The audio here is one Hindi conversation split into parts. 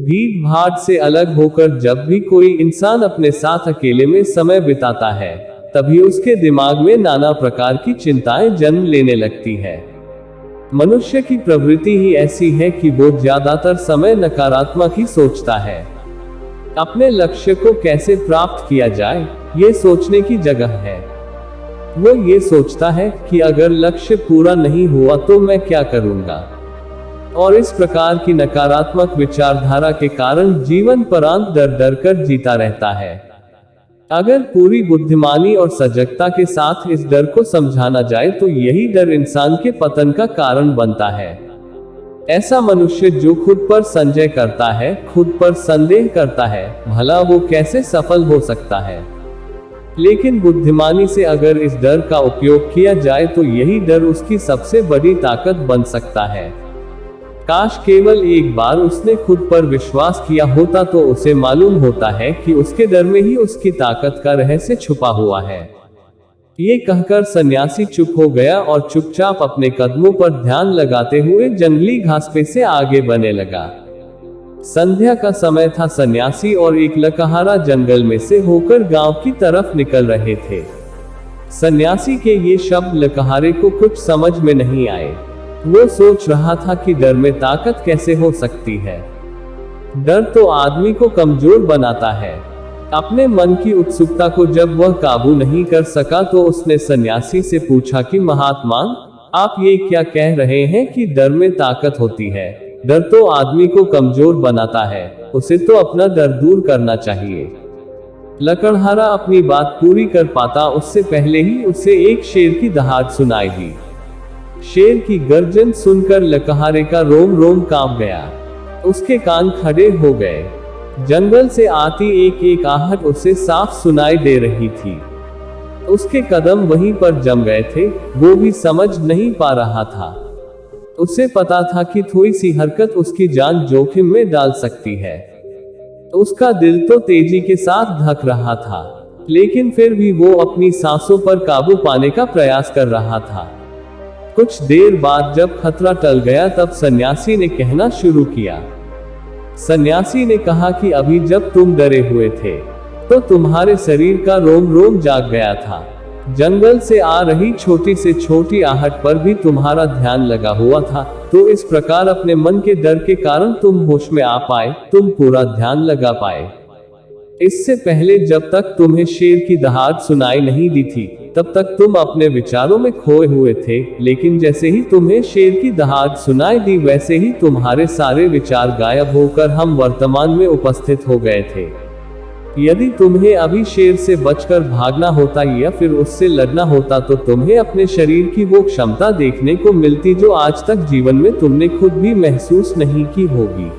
भीड़ भाड़ से अलग होकर जब भी कोई इंसान अपने साथ अकेले में समय बिताता है, तभी उसके दिमाग में नाना प्रकार की चिंताएं जन्म लेने लगती है। मनुष्य की प्रवृत्ति ही ऐसी है कि वो ज्यादातर समय नकारात्मक ही सोचता है। अपने लक्ष्य को कैसे प्राप्त किया जाए, ये सोचने की जगह है। वो ये सोचता है कि अगर लक्ष्य पूरा नहीं हुआ तो मैं क्या करूंगा, और इस प्रकार की नकारात्मक विचारधारा के कारण जीवन परांत डर डर कर जीता रहता है। अगर पूरी बुद्धिमानी और सजगता के साथ इस डर को समझाना जाए तो यही डर इंसान के पतन का कारण बनता है। ऐसा मनुष्य जो खुद पर संदेह करता है, खुद पर संदेह करता है, भला वो कैसे सफल हो सकता है। लेकिन बुद्धिमानी से अगर इस डर का उपयोग किया जाए तो यही डर उसकी सबसे बड़ी ताकत बन सकता है। काश केवल एक बार उसने खुद पर विश्वास किया होता तो उसे मालूम होता है कि उसके डर में ही उसकी ताकत का रहस्य छुपा हुआ है। ये कहकर सन्यासी चुप हो गया और चुपचाप अपने कदमों पर ध्यान लगाते हुए जंगली घास पे से आगे बढ़ने लगा। संध्या का समय था। सन्यासी और एक लकहारा जंगल में से होकर गांव की तरफ निकल रहे थे। सन्यासी के ये शब्द लकहारे को कुछ समझ में नहीं आए। वो सोच रहा था कि डर में ताकत कैसे हो सकती है। डर तो आदमी को कमजोर बनाता है। अपने मन की उत्सुकता को जब वह काबू नहीं कर सका तो उसने सन्यासी से पूछा कि महात्मा, आप ये क्या कह रहे हैं कि डर में ताकत होती है? डर तो आदमी को कमजोर बनाता है, उसे तो अपना डर दूर करना चाहिए। लकड़हारा अपनी बात पूरी कर पाता उससे पहले ही उसे एक शेर की दहाड़ सुनाई दी। शेर की गर्जन सुनकर लकहारे का रोम रोम कांप गया। उसके कान खड़े हो गए। जंगल से आती एक एक आहट उसे साफ सुनाई दे रही थी। उसके कदम वहीं पर जम गए थे। वो भी समझ नहीं पा रहा था। उसे पता था कि थोड़ी सी हरकत उसकी जान जोखिम में डाल सकती है। उसका दिल तो तेजी के साथ धड़क रहा था, लेकिन फिर भी वो अपनी सांसों पर काबू पाने का प्रयास कर रहा था। कुछ देर बाद जब खतरा टल गया तब सन्यासी ने कहना शुरू किया। सन्यासी ने कहा कि अभी जब तुम डरे हुए थे तो तुम्हारे शरीर का रोम रोम जाग गया था। जंगल से आ रही छोटी से छोटी आहट पर भी तुम्हारा ध्यान लगा हुआ था। तो इस प्रकार अपने मन के डर के कारण तुम होश में आ पाए, तुम पूरा ध्यान लगा पाए। इससे पहले जब तक तुम्हें शेर की दहाड़ सुनाई नहीं दी थी तब तक तुम अपने विचारों में खोए हुए थे, लेकिन जैसे ही तुम्हें शेर की दहाड़ सुनाई दी वैसे ही तुम्हारे सारे विचार गायब होकर हम वर्तमान में उपस्थित हो गए थे। यदि तुम्हें अभी शेर से बचकर भागना होता या फिर उससे लड़ना होता तो तुम्हें अपने शरीर की वो क्षमता देखने को मिलती जो आज तक जीवन में तुमने खुद भी महसूस नहीं की होगी।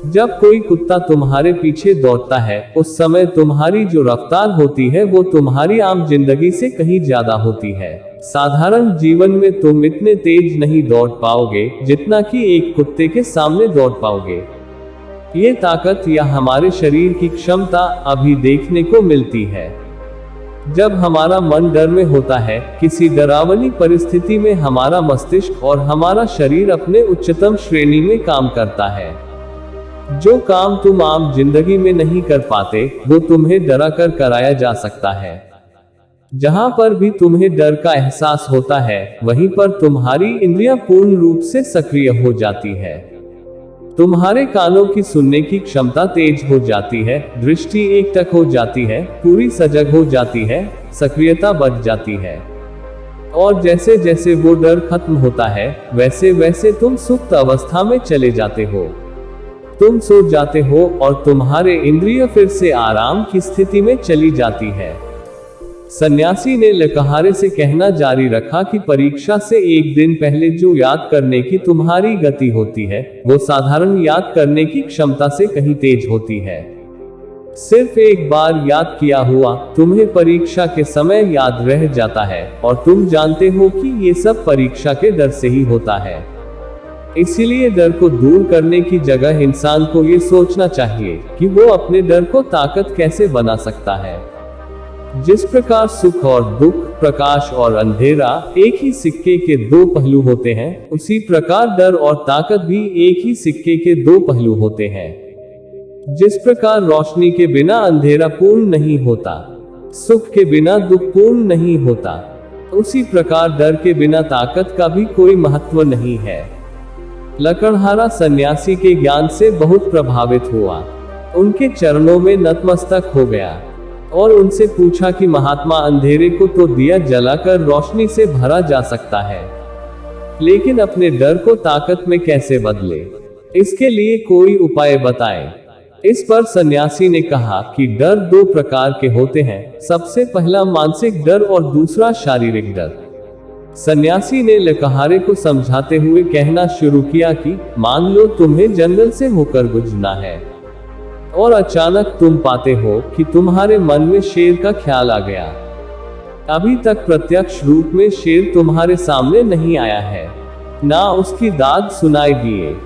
जब कोई कुत्ता तुम्हारे पीछे दौड़ता है उस समय तुम्हारी जो रफ्तार होती है वो तुम्हारी आम जिंदगी से कहीं ज्यादा होती है। साधारण जीवन में तुम इतने तेज नहीं दौड़ पाओगे जितना कि एक कुत्ते के सामने दौड़ पाओगे। ये ताकत या हमारे शरीर की क्षमता अभी देखने को मिलती है। जब हमारा मन डर में होता है, किसी डरावनी परिस्थिति में हमारा मस्तिष्क और हमारा शरीर अपने उच्चतम श्रेणी में काम करता है। जो काम तुम आम जिंदगी में नहीं कर पाते वो तुम्हें डरा कर कराया जा सकता है। जहां पर भी तुम्हें डर का एहसास होता है वहीं पर तुम्हारी इंद्रियां पूर्ण रूप से सक्रिय हो जाती है। तुम्हारे कानों की सुनने की क्षमता तेज हो जाती है, दृष्टि एकटक हो जाती है, पूरी सजग हो जाती है, सक्रियता बढ़ जाती है। और जैसे जैसे वो डर खत्म होता है वैसे वैसे तुम सुप्त अवस्था में चले जाते हो। तुम सो जाते हो और तुम्हारे इंद्रिय फिर से आराम की स्थिति में चली जाती है। सन्यासी ने लकहारे से कहना जारी रखा कि परीक्षा से एक दिन पहले जो याद करने की तुम्हारी गति होती है वो साधारण याद करने की क्षमता से कहीं तेज होती है। सिर्फ एक बार याद किया हुआ तुम्हें परीक्षा के समय याद रह जाता है और तुम जानते हो कि ये सब परीक्षा के डर से ही होता है। इसीलिए डर को दूर करने की जगह इंसान को ये सोचना चाहिए कि वो अपने डर को ताकत कैसे बना सकता है। जिस प्रकार सुख और दुख, प्रकाश और अंधेरा एक ही सिक्के के दो पहलू होते हैं, उसी प्रकार डर और ताकत भी एक ही सिक्के के दो पहलू होते हैं। जिस प्रकार रोशनी के बिना अंधेरा पूर्ण नहीं होता, सुख के बिना दुख पूर्ण नहीं होता, उसी प्रकार डर के बिना ताकत का भी कोई महत्व नहीं है। लकड़हारा सन्यासी के ज्ञान से बहुत प्रभावित हुआ, उनके चरणों में नतमस्तक हो गया और उनसे पूछा कि महात्मा, अंधेरे को तो दिया जलाकर रोशनी से भरा जा सकता है, लेकिन अपने डर को ताकत में कैसे बदले, इसके लिए कोई उपाय बताएं। इस पर सन्यासी ने कहा कि डर दो प्रकार के होते हैं, सबसे पहला मानसिक डर और दूसरा शारीरिक डर। सन्यासी ने लकड़हारे को समझाते हुए कहना शुरू किया कि मान लो तुम्हें जंगल से होकर गुजरना है और अचानक तुम पाते हो कि तुम्हारे मन में शेर का ख्याल आ गया। अभी तक प्रत्यक्ष रूप में शेर तुम्हारे सामने नहीं आया है, ना उसकी दाद सुनाई दिए,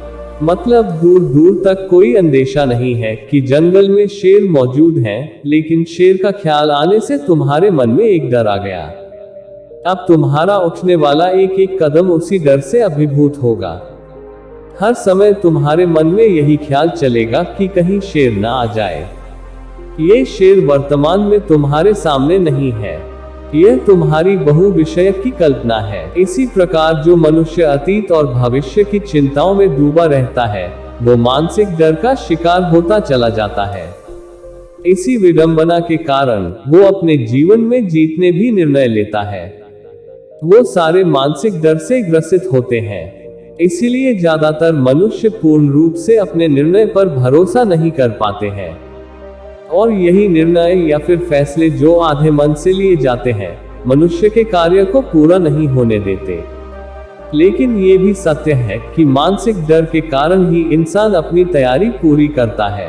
मतलब दूर दूर तक कोई अंदेशा नहीं है कि जंगल में शेर मौजूद है, लेकिन शेर का ख्याल आने से तुम्हारे मन में एक डर आ गया। अब तुम्हारा उठने वाला एक एक कदम उसी डर से अभिभूत होगा। हर समय तुम्हारे मन में यही ख्याल चलेगा कि कहीं शेर ना आ जाए। ये शेर वर्तमान में तुम्हारे सामने नहीं है, यह तुम्हारी बहुविषय की कल्पना है। इसी प्रकार जो मनुष्य अतीत और भविष्य की चिंताओं में डूबा रहता है, वो मानसिक डर का शिकार होता चला जाता है। इसी विडंबना के कारण वो अपने जीवन में जीतने भी निर्णय लेता है। वो सारे मानसिक डर से ग्रसित होते हैं, इसीलिए ज्यादातर मनुष्य पूर्ण रूप से अपने निर्णय पर भरोसा नहीं कर पाते हैं, और यही निर्णय या फिर फैसले जो आधे मन से लिए जाते हैं, मनुष्य के कार्य को पूरा नहीं होने देते। लेकिन ये भी सत्य है कि मानसिक डर के कारण ही इंसान अपनी तैयारी पूरी करता है।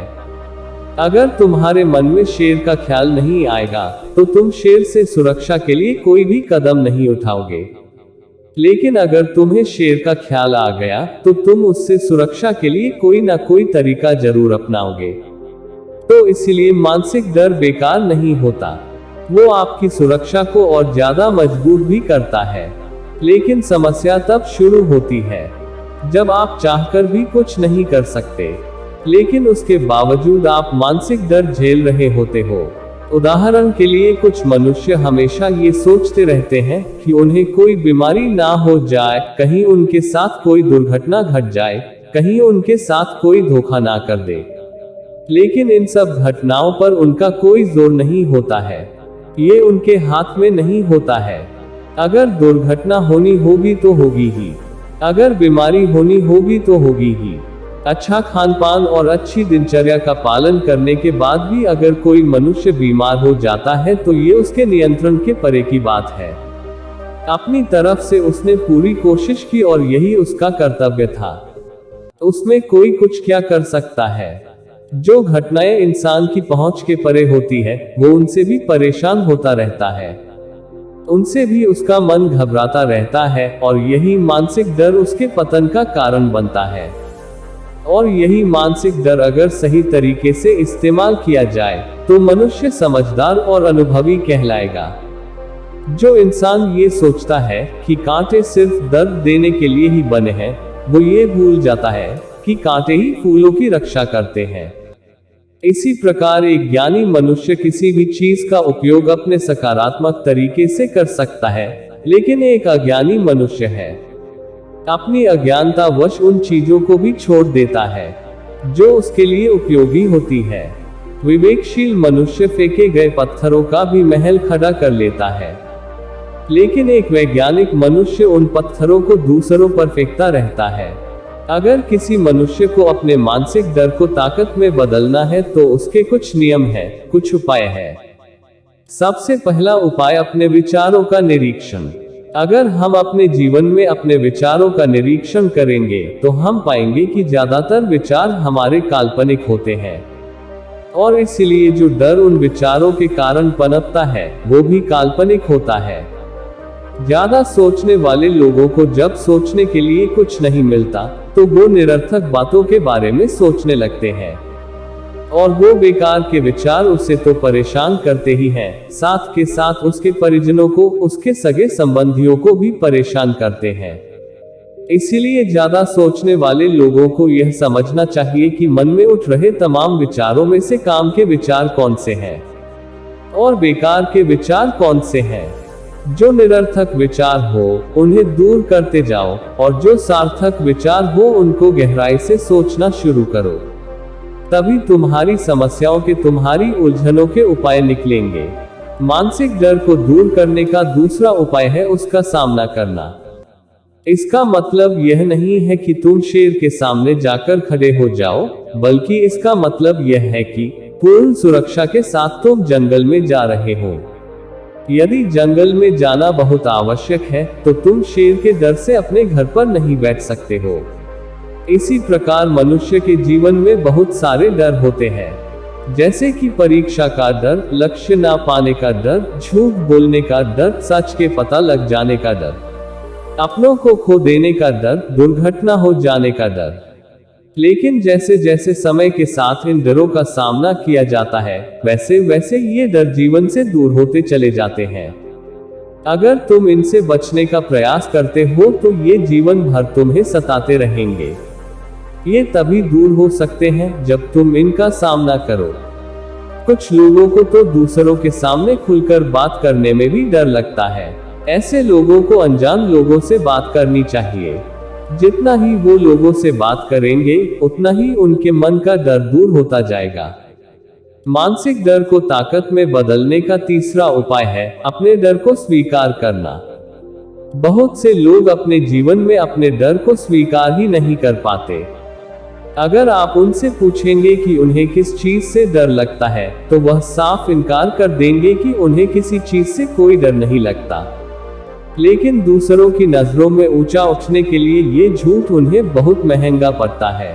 अगर तुम्हारे मन में शेर का ख्याल नहीं आएगा, तो तुम शेर से सुरक्षा के लिए कोई भी कदम नहीं उठाओगे। लेकिन अगर तुम्हें शेर का ख्याल आ गया, तो तुम उससे सुरक्षा के लिए कोई ना कोई तरीका जरूर अपनाओगे। तो इसलिए मानसिक डर बेकार नहीं होता, वो आपकी सुरक्षा को और ज्यादा मजबूत भी करता है। लेकिन समस्या तब शुरू होती है जब आप चाहकर भी कुछ नहीं कर सकते, लेकिन उसके बावजूद आप मानसिक डर झेल रहे होते हो। उदाहरण के लिए कुछ मनुष्य हमेशा ये सोचते रहते हैं कि उन्हें कोई बीमारी ना हो जाए, कहीं उनके साथ कोई दुर्घटना घट जाए, कहीं उनके साथ कोई धोखा ना कर दे। लेकिन इन सब घटनाओं पर उनका कोई जोर नहीं होता है, ये उनके हाथ में नहीं होता है। अगर दुर्घटना होनी होगी तो होगी ही, अगर बीमारी होनी होगी तो होगी ही। अच्छा खान पान और अच्छी दिनचर्या का पालन करने के बाद भी अगर कोई मनुष्य बीमार हो जाता है, तो ये उसके नियंत्रण के परे की बात है। अपनी तरफ से उसने पूरी कोशिश की और यही उसका कर्तव्य था, उसमें कोई कुछ क्या कर सकता है। जो घटनाएं इंसान की पहुंच के परे होती है, वो उनसे भी परेशान होता रहता है, उनसे भी उसका मन घबराता रहता है, और यही मानसिक डर उसके पतन का कारण बनता है। और यही मानसिक डर अगर सही तरीके से इस्तेमाल किया जाए, तो मनुष्य समझदार और अनुभवी कहलाएगा। जो इंसान ये सोचता है कि कांटे सिर्फ दर्द देने के लिए ही बने हैं, वो ये भूल जाता है कि कांटे ही फूलों की रक्षा करते हैं। इसी प्रकार एक ज्ञानी मनुष्य किसी भी चीज का उपयोग अपने सकारात्मक तरीके से कर सकता है, लेकिन एक अज्ञानी मनुष्य है अपनी अज्ञानता वश उन चीजों को भी छोड़ देता है जो उसके लिए उपयोगी होती है। विवेकशील मनुष्य फेंके गए पत्थरों का भी महल खड़ा कर लेता है, लेकिन एक वैज्ञानिक मनुष्य उन पत्थरों को दूसरों पर फेंकता रहता है। अगर किसी मनुष्य को अपने मानसिक डर को ताकत में बदलना है, तो उसके कुछ नियम हैं, कुछ उपाय हैं। सबसे पहला उपाय अपने विचारों का निरीक्षण। अगर हम अपने जीवन में अपने विचारों का निरीक्षण करेंगे, तो हम पाएंगे कि ज्यादातर विचार हमारे काल्पनिक होते हैं, और इसलिए जो डर उन विचारों के कारण पनपता है, वो भी काल्पनिक होता है। ज्यादा सोचने वाले लोगों को जब सोचने के लिए कुछ नहीं मिलता, तो वो निरर्थक बातों के बारे में सोचने लगते हैं, और वो बेकार के विचार उसे तो परेशान करते ही हैं, साथ के साथ उसके परिजनों को, उसके सगे संबंधियों को भी परेशान करते हैं। इसीलिए ज्यादा सोचने वाले लोगों को यह समझना चाहिए कि मन में उठ रहे तमाम विचारों में से काम के विचार कौन से हैं और बेकार के विचार कौन से हैं। जो निरर्थक विचार हो उन्हें दूर करते जाओ और जो सार्थक विचार हो उनको गहराई से सोचना शुरू करो। तभी तुम्हारी समस्याओं के, तुम्हारी उलझनों के उपाय निकलेंगे। मानसिक डर को दूर करने का दूसरा उपाय है उसका सामना करना। इसका मतलब यह नहीं है कि तुम शेर के सामने जाकर खड़े हो जाओ, बल्कि इसका मतलब यह है कि पूर्ण सुरक्षा के साथ तुम जंगल में जा रहे हो। यदि जंगल में जाना बहुत आवश्यक है तो तुम शेर के डर से अपने घर पर नहीं बैठ सकते हो। इसी प्रकार मनुष्य के जीवन में बहुत सारे डर होते हैं, जैसे कि परीक्षा का डर, लक्ष्य ना पाने का डर, झूठ बोलने का डर, सच के पता लग जाने का डर, अपनों को खो देने का डर, दुर्घटना हो जाने का डर। लेकिन जैसे जैसे समय के साथ इन डरों का सामना किया जाता है, वैसे वैसे ये डर जीवन से दूर होते चले जाते हैं। अगर तुम इनसे बचने का प्रयास करते हो तो ये जीवन भर तुम्हें सताते रहेंगे। ये तभी दूर हो सकते हैं जब तुम इनका सामना करो। कुछ लोगों को तो दूसरों के सामने खुलकर बात करने में भी डर लगता है। ऐसे लोगों को अनजान लोगों से बात करनी चाहिए। जितना ही वो लोगों से बात करेंगे उतना ही उनके मन का डर दूर होता जाएगा। मानसिक डर को ताकत में बदलने का तीसरा उपाय है अपने डर को स्वीकार करना। बहुत से लोग अपने जीवन में अपने डर को स्वीकार ही नहीं कर पाते। अगर आप उनसे पूछेंगे कि उन्हें किस चीज से डर लगता है तो वह साफ इनकार कर देंगे कि उन्हें किसी चीज से कोई डर नहीं लगता। लेकिन दूसरों की नजरों में ऊंचा उठने के लिए ये झूठ उन्हें बहुत महंगा पड़ता है।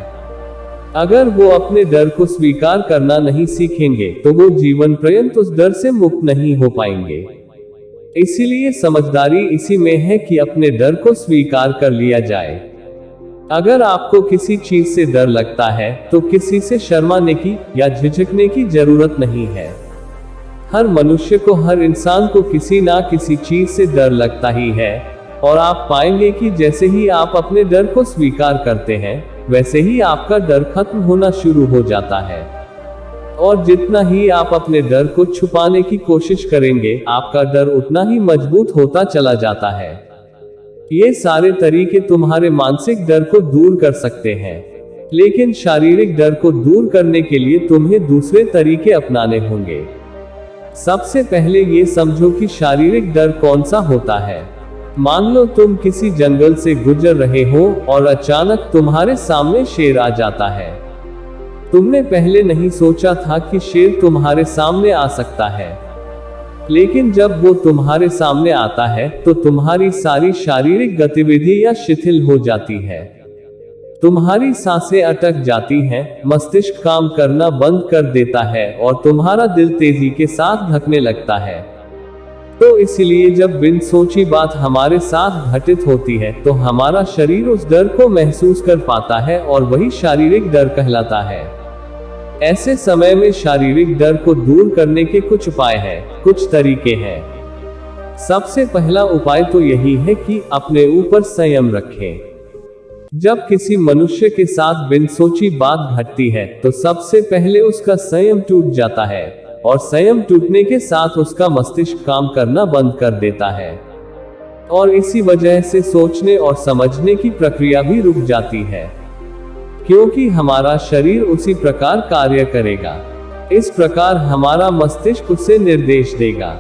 अगर वो अपने डर को स्वीकार करना नहीं सीखेंगे तो वो जीवन पर्यंत उस डर से मुक्त नहीं हो पाएंगे। इसीलिए समझदारी इसी में है कि अपने डर को स्वीकार कर लिया जाए। अगर आपको किसी चीज से डर लगता है तो किसी से शर्माने की या झिझकने की जरूरत नहीं है। हर मनुष्य को, हर इंसान को किसी ना किसी चीज से डर लगता ही है, और आप पाएंगे कि जैसे ही आप अपने डर को स्वीकार करते हैं वैसे ही आपका डर खत्म होना शुरू हो जाता है। और जितना ही आप अपने डर को छुपाने की कोशिश करेंगे आपका डर उतना ही मजबूत होता चला जाता है। ये सारे तरीके तुम्हारे मानसिक डर को दूर कर सकते हैं, लेकिन शारीरिक डर को दूर करने के लिए तुम्हें दूसरे तरीके अपनाने होंगे। सबसे पहले ये समझो कि शारीरिक डर कौन सा होता है। मान लो तुम किसी जंगल से गुजर रहे हो और अचानक तुम्हारे सामने शेर आ जाता है। तुमने पहले नहीं सोचा था कि शेर तुम्हारे सामने आ सकता है, लेकिन जब वो तुम्हारे सामने आता है तो तुम्हारी सारी शारीरिक गतिविधि या शिथिल हो जाती है। तुम्हारी सांसें अटक जाती हैं, मस्तिष्क काम करना बंद कर देता है और तुम्हारा दिल तेजी के साथ धड़कने लगता है। तो इसलिए जब बिन सोची बात हमारे साथ घटित होती है तो हमारा शरीर उस डर को महसूस कर पाता है और वही शारीरिक डर कहलाता है। ऐसे समय में शारीरिक डर को दूर करने के कुछ उपाय हैं, कुछ तरीके हैं। सबसे पहला उपाय तो यही है कि अपने ऊपर संयम रखें। जब किसी मनुष्य के साथ बिन सोची बात घटती है तो सबसे पहले उसका संयम टूट जाता है, और संयम टूटने के साथ उसका मस्तिष्क काम करना बंद कर देता है, और इसी वजह से सोचने और समझने की प्रक्रिया भी रुक जाती है, क्योंकि हमारा शरीर उसी प्रकार कार्य करेगा। इस प्रकार हमारा मस्तिष्क उसे निर्देश देगा।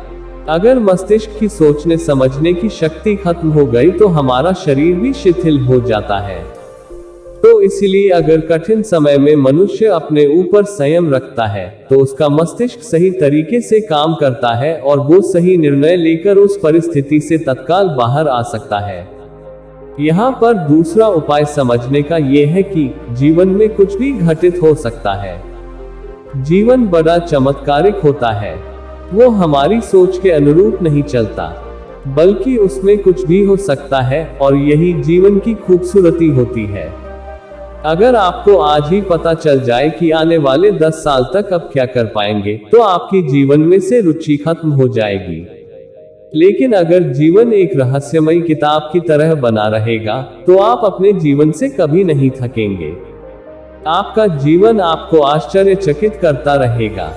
अगर मस्तिष्क की सोचने समझने की शक्ति खत्म हो गई तो हमारा शरीर भी शिथिल हो जाता है। तो इसलिए अगर कठिन समय में मनुष्य अपने ऊपर संयम रखता है तो उसका मस्तिष्क सही तरीके से काम करता है और वो सही निर्णय लेकर उस परिस्थिति से तत्काल बाहर आ सकता है। यहाँ पर दूसरा उपाय समझने का ये है कि जीवन में कुछ भी घटित हो सकता है। जीवन बड़ा चमत्कारिक होता है, वो हमारी सोच के अनुरूप नहीं चलता, बल्कि उसमें कुछ भी हो सकता है, और यही जीवन की खूबसूरती होती है। अगर आपको आज ही पता चल जाए कि आने वाले 10 साल तक आप क्या कर पाएंगे तो आपकी जीवन में से रुचि खत्म हो जाएगी। लेकिन अगर जीवन एक रहस्यमयी किताब की तरह बना रहेगा, तो आप अपने जीवन से कभी नहीं थकेंगे। आपका जीवन आपको आश्चर्यचकित करता रहेगा।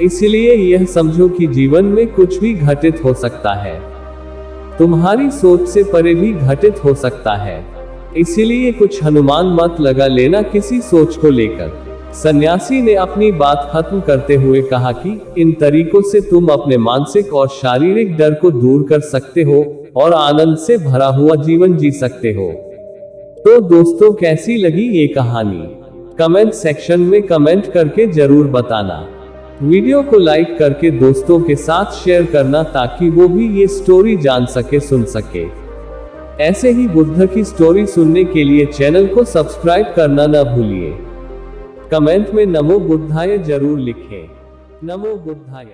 इसलिए यह समझो कि जीवन में कुछ भी घटित हो सकता है, तुम्हारी सोच से परे भी घटित हो सकता है। इसीलिए कुछ अनुमान मत लगा लेना किसी सोच को लेकर। सन्यासी ने अपनी बात खत्म करते हुए कहा कि इन तरीकों से तुम अपने मानसिक और शारीरिक डर को दूर कर सकते हो और आनंद से भरा हुआ जीवन जी सकते हो। तो दोस्तों, कैसी लगी ये कहानी? कमेंट सेक्शन में कमेंट करके जरूर बताना। वीडियो को लाइक करके दोस्तों के साथ शेयर करना ताकि वो भी ये स्टोरी जान सके, सुन सके। ऐसे ही बुद्ध की स्टोरी सुनने के लिए चैनल को सब्सक्राइब करना न भूलिए। कमेंट में नमो बुद्धाय जरूर लिखें। नमो बुद्धाय।